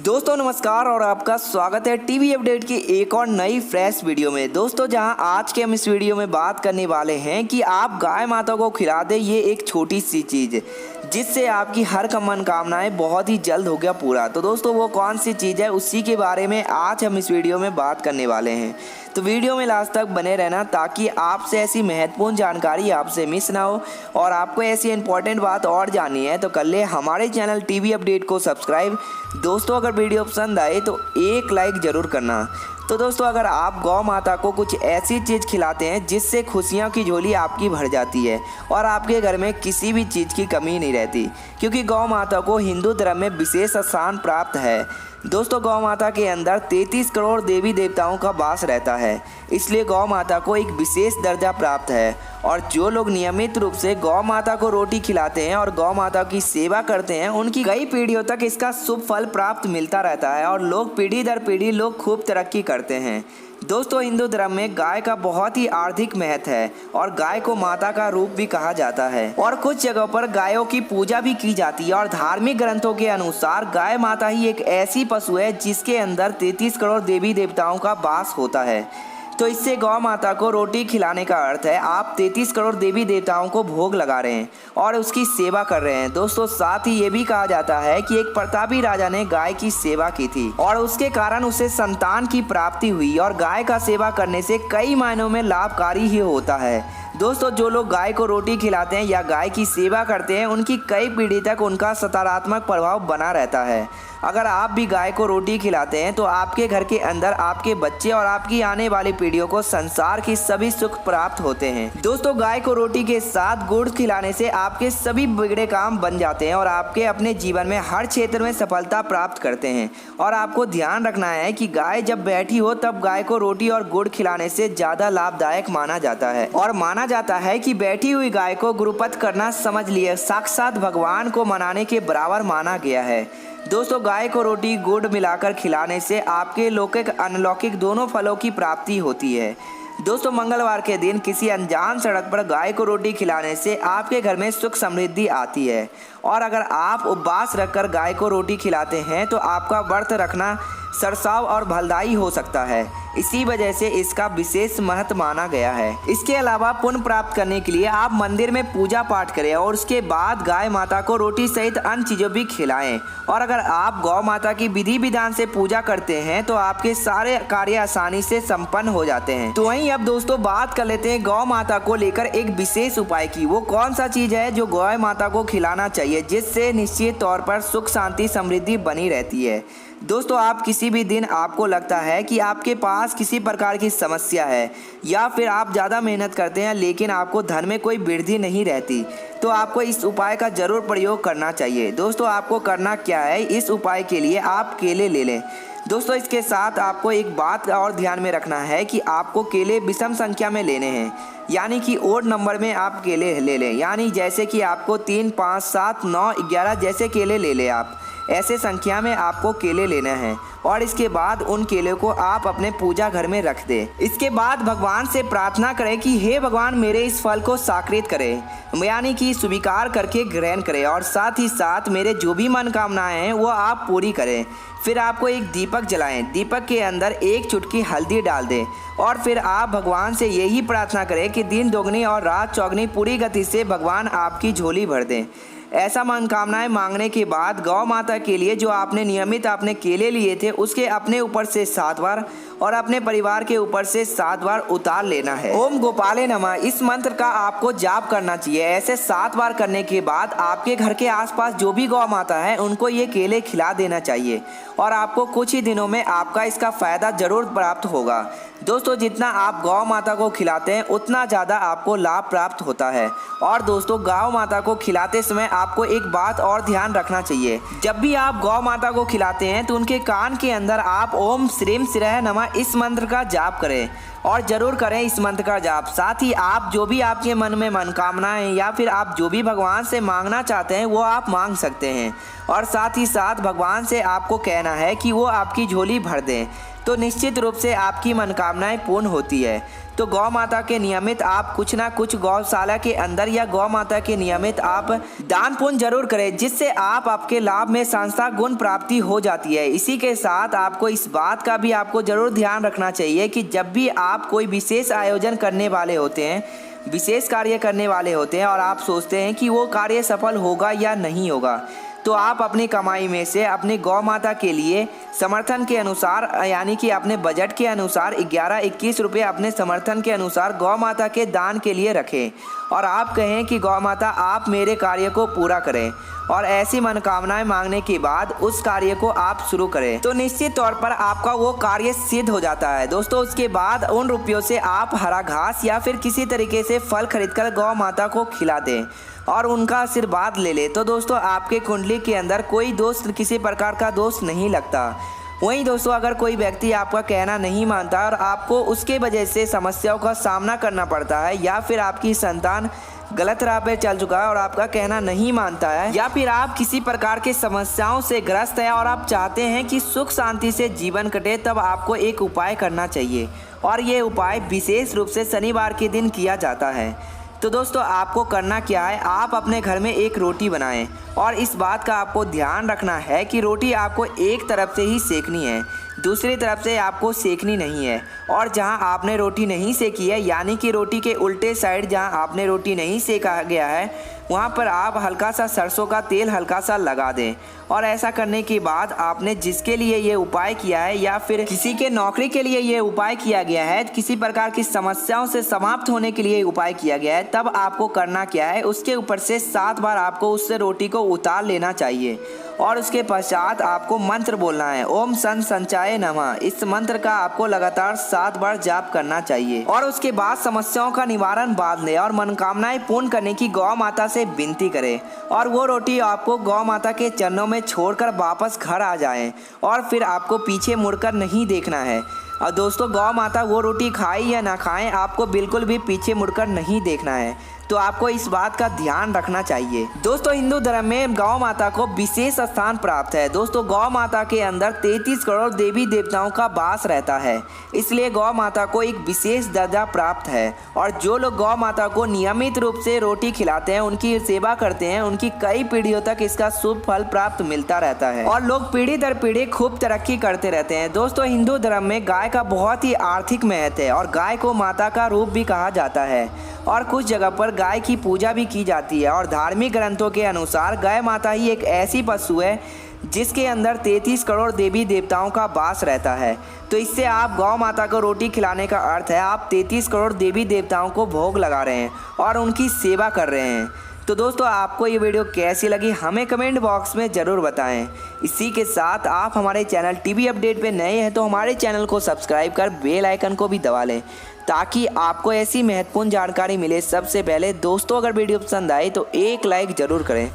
दोस्तों नमस्कार और आपका स्वागत है टीवी अपडेट की एक और नई फ्रेश वीडियो में। दोस्तों जहां आज के हम इस वीडियो में बात करने वाले हैं कि आप गाय माता को खिला दें ये एक छोटी सी चीज़ जिससे आपकी हर मनोकामनाएं बहुत ही जल्द हो गया पूरा। तो दोस्तों वो कौन सी चीज़ है उसी के बारे में आज हम इस वीडियो में बात करने वाले हैं। तो वीडियो में लास्ट तक बने रहना ताकि आपसे ऐसी महत्वपूर्ण जानकारी आपसे मिस ना हो। और आपको ऐसी इंपॉर्टेंट बात और जाननी है तो कर ले हमारे चैनल टीवी अपडेट को सब्सक्राइब। दोस्तों अगर वीडियो पसंद आए तो एक लाइक ज़रूर करना। तो दोस्तों अगर आप गौ माता को कुछ ऐसी चीज़ खिलाते हैं जिससे खुशियों की झोली आपकी भर जाती है और आपके घर में किसी भी चीज़ की कमी नहीं रहती, क्योंकि गौ माता को हिंदू धर्म में विशेष स्थान प्राप्त है। दोस्तों गौ माता के अंदर 33 करोड़ देवी देवताओं का वास रहता है, इसलिए गौ माता को एक विशेष दर्जा प्राप्त है। और जो लोग नियमित रूप से गौ माता को रोटी खिलाते हैं और गौ माता की सेवा करते हैं उनकी कई पीढ़ियों तक इसका शुभ फल प्राप्त मिलता रहता है और लोग पीढ़ी दर पीढ़ी लोग खूब तरक्की करते हैं। दोस्तों हिंदू धर्म में गाय का बहुत ही आर्थिक महत्व है और गाय को माता का रूप भी कहा जाता है और कुछ जगहों पर गायों की पूजा भी की जाती है। और धार्मिक ग्रंथों के अनुसार गाय माता ही एक ऐसी पशु है जिसके अंदर 33 करोड़ देवी देवताओं का वास होता है। तो इससे गौ माता को रोटी खिलाने का अर्थ है आप 33 करोड़ देवी देवताओं को भोग लगा रहे हैं और उसकी सेवा कर रहे हैं। दोस्तों साथ ही ये भी कहा जाता है कि एक प्रतापी राजा ने गाय की सेवा की थी और उसके कारण उसे संतान की प्राप्ति हुई। और गाय का सेवा करने से कई मायनों में लाभकारी ही होता है। दोस्तों जो लोग गाय को रोटी खिलाते हैं या गाय की सेवा करते हैं उनकी कई पीढ़ी तक उनका सकारात्मक प्रभाव बना रहता है। अगर आप भी गाय को रोटी खिलाते हैं तो आपके घर के अंदर आपके बच्चे और आपकी आने वाली पीढ़ियों को संसार की सभी सुख प्राप्त होते हैं। दोस्तों गाय को रोटी के साथ गुड़ खिलाने से आपके सभी बिगड़े काम बन जाते हैं और आपके अपने जीवन में हर क्षेत्र में सफलता प्राप्त करते हैं। और आपको ध्यान रखना है कि गाय जब बैठी हो तब गाय को रोटी और गुड़ खिलाने से ज़्यादा लाभदायक माना जाता है। और माना जाता है कि बैठी हुई गाय को गुरुपथ करना समझ लिए साक्षात भगवान को मनाने के बराबर माना गया है। दोस्तों गाय को रोटी गुड़ मिलाकर खिलाने से आपके लौकिक अनलौकिक दोनों फलों की प्राप्ति होती है। दोस्तों मंगलवार के दिन किसी अनजान सड़क पर गाय को रोटी खिलाने से आपके घर में सुख समृद्धि आती है। और अगर आप उपवास रखकर गाय को रोटी खिलाते हैं तो आपका व्रत रखना सरसाव और भलदाई हो सकता है। इसी वजह से इसका विशेष महत्व माना गया है। इसके अलावा पुण्य प्राप्त करने के लिए आप मंदिर में पूजा पाठ करें और उसके बाद गाय माता को रोटी सहित अन्य चीज़ों भी खिलाएं। और अगर आप गौ माता की विधि विधान से पूजा करते हैं तो आपके सारे कार्य आसानी से संपन्न हो जाते हैं। तो वहीं अब दोस्तों बात कर लेते हैं गौ माता को लेकर एक विशेष उपाय की। वो कौन सा चीज़ है जो गौ माता को खिलाना चाहिए जिससे निश्चित तौर पर सुख शांति समृद्धि बनी रहती है। दोस्तों आप किसी भी दिन आपको लगता है कि आपके पास किसी प्रकार की समस्या है या फिर आप ज़्यादा मेहनत करते हैं लेकिन आपको धन में कोई वृद्धि नहीं रहती, तो आपको इस उपाय का ज़रूर प्रयोग करना चाहिए। दोस्तों आपको करना क्या है, इस उपाय के लिए आप केले ले लें। दोस्तों इसके साथ आपको एक बात और ध्यान में रखना है कि आपको केले विषम संख्या में लेने हैं, यानी कि ओड नंबर में आप केले ले लें। यानी जैसे कि आपको 3, 5, 7, 9, 11 जैसे केले ले लें, आप ऐसे संख्या में आपको केले लेना है। और इसके बाद उन केले को आप अपने पूजा घर में रख दें। इसके बाद भगवान से प्रार्थना करें कि हे भगवान मेरे इस फल को साकृत करें, यानी कि स्वीकार करके ग्रहण करें और साथ ही साथ मेरे जो भी मनोकामनाएं हैं वो आप पूरी करें। फिर आपको एक दीपक जलाएं, दीपक के अंदर एक चुटकी हल्दी डाल दें और फिर आप भगवान से यही प्रार्थना करें कि दिन दोगुनी और रात चौगुनी पूरी गति से भगवान आपकी झोली भर दें। ऐसा मनोकामनाएं मांगने के बाद गौ माता के लिए जो आपने नियमित आपने केले लिए थे उसके अपने ऊपर से 7 बार और अपने परिवार के ऊपर से 7 बार उतार लेना है। ओम गोपाले नमः इस मंत्र का आपको जाप करना चाहिए। ऐसे 7 बार करने के बाद आपके घर के आसपास जो भी गौ माता है उनको ये केले खिला देना चाहिए और आपको कुछ ही दिनों में आपका इसका फायदा जरूर प्राप्त होगा। दोस्तों जितना आप गौ माता को खिलाते हैं उतना ज़्यादा आपको लाभ प्राप्त होता है। और दोस्तों गौ माता को खिलाते समय आपको एक बात और ध्यान रखना चाहिए, जब भी आप गौ माता को खिलाते हैं तो उनके कान के अंदर आप ओम श्रीम श्रीः नमः इस मंत्र का जाप करें और ज़रूर करें इस मंत्र का जाप। साथ ही आप जो भी आपके मन में मनोकामनाएं या फिर आप जो भी भगवान से मांगना चाहते हैं वो आप मांग सकते हैं। और साथ ही साथ भगवान से आपको कहना है कि वो आपकी झोली भर दें। तो निश्चित रूप से आपकी मनोकामनाएं पूर्ण होती है। तो गौ माता के नियमित आप कुछ ना कुछ गौशाला के अंदर या गौ माता के नियमित आप दान पुण्य जरूर करें, जिससे आपके लाभ में संस्था गुण प्राप्ति हो जाती है। इसी के साथ आपको इस बात का भी आपको जरूर ध्यान रखना चाहिए कि जब भी आप कोई विशेष आयोजन करने वाले होते हैं, विशेष कार्य करने वाले होते हैं और आप सोचते हैं कि वो कार्य सफल होगा या नहीं होगा, तो आप अपनी कमाई में से अपनी गौ माता के लिए समर्थन के अनुसार यानी कि अपने बजट के अनुसार 11-21 रुपये अपने समर्थन के अनुसार गौ माता के दान के लिए रखें और आप कहें कि गौ माता आप मेरे कार्य को पूरा करें, और ऐसी मनोकामनाएं मांगने के बाद उस कार्य को आप शुरू करें तो निश्चित तौर पर आपका वो कार्य सिद्ध हो जाता है। दोस्तों उसके बाद उन रुपयों से आप हरा घास या फिर किसी तरीके से फल खरीदकर गौ माता को खिला दें और उनका आशीर्वाद ले ले। तो दोस्तों आपके कुंडली के अंदर कोई दोष, किसी प्रकार का दोष नहीं लगता। वहीं दोस्तों अगर कोई व्यक्ति आपका कहना नहीं मानता और आपको उसके वजह से समस्याओं का सामना करना पड़ता है, या फिर आपकी संतान गलत राह पे चल चुका है और आपका कहना नहीं मानता है, या फिर आप किसी प्रकार की समस्याओं से ग्रस्त हैं और आप चाहते हैं कि सुख शांति से जीवन कटे, तब आपको एक उपाय करना चाहिए और ये उपाय विशेष रूप से शनिवार के दिन किया जाता है। तो दोस्तों आपको करना क्या है, आप अपने घर में एक रोटी बनाएं और इस बात का आपको ध्यान रखना है कि रोटी आपको एक तरफ से ही सेकनी है, दूसरी तरफ से आपको सेकनी नहीं है। और जहां आपने रोटी नहीं सेकी है यानी कि रोटी के उल्टे साइड जहां आपने रोटी नहीं सेका गया है, वहां पर आप हल्का सा सरसों का तेल हल्का सा लगा दें। और ऐसा करने के बाद आपने जिसके लिए ये उपाय किया है या फिर किसी के नौकरी के लिए ये उपाय किया गया है, किसी प्रकार की समस्याओं से समाप्त होने के लिए उपाय किया गया है, तब आपको करना क्या है, उसके ऊपर से 7 बार आपको उससे रोटी को उतार लेना चाहिए और उसके पश्चात आपको मंत्र बोलना है, ओम सन संचाय नमः। इस मंत्र का आपको लगातार 7 बार जाप करना चाहिए और उसके बाद समस्याओं का निवारण बांध ले और मनोकामनाएं पूर्ण करने की गौ माता से विनती करें और वो रोटी आपको गौ माता के चरणों में छोड़कर वापस घर आ जाएं और फिर आपको पीछे मुड़कर नहीं देखना है। और दोस्तों गौ माता वो रोटी खाए या ना खाएं, आपको बिल्कुल भी पीछे मुड़कर नहीं देखना है। तो आपको इस बात का ध्यान रखना चाहिए। दोस्तों हिंदू धर्म में गौ माता को विशेष स्थान प्राप्त है। दोस्तों गौ माता के अंदर 33 करोड़ देवी देवताओं का वास रहता है, इसलिए गौ माता को एक विशेष दर्जा प्राप्त है। और जो लोग गौ माता को नियमित रूप से रोटी खिलाते हैं, उनकी सेवा करते हैं, उनकी कई पीढ़ियों तक इसका शुभ फल प्राप्त मिलता रहता है और लोग पीढ़ी दर पीढ़ी खूब तरक्की करते रहते हैं। दोस्तों हिंदू धर्म में गाय का बहुत ही आर्थिक महत्व है और गाय को माता का रूप भी कहा जाता है और कुछ जगह पर गाय की पूजा भी की जाती है। और धार्मिक ग्रंथों के अनुसार गाय माता ही एक ऐसी पशु है जिसके अंदर 33 करोड़ देवी देवताओं का वास रहता है। तो इससे आप गौ माता को रोटी खिलाने का अर्थ है आप 33 करोड़ देवी देवताओं को भोग लगा रहे हैं और उनकी सेवा कर रहे हैं। तो दोस्तों आपको ये वीडियो कैसी लगी हमें कमेंट बॉक्स में ज़रूर बताएं। इसी के साथ आप हमारे चैनल टीवी अपडेट पे नए हैं तो हमारे चैनल को सब्सक्राइब कर बेल आइकन को भी दबा लें ताकि आपको ऐसी महत्वपूर्ण जानकारी मिले सबसे पहले। दोस्तों अगर वीडियो पसंद आए तो एक लाइक ज़रूर करें।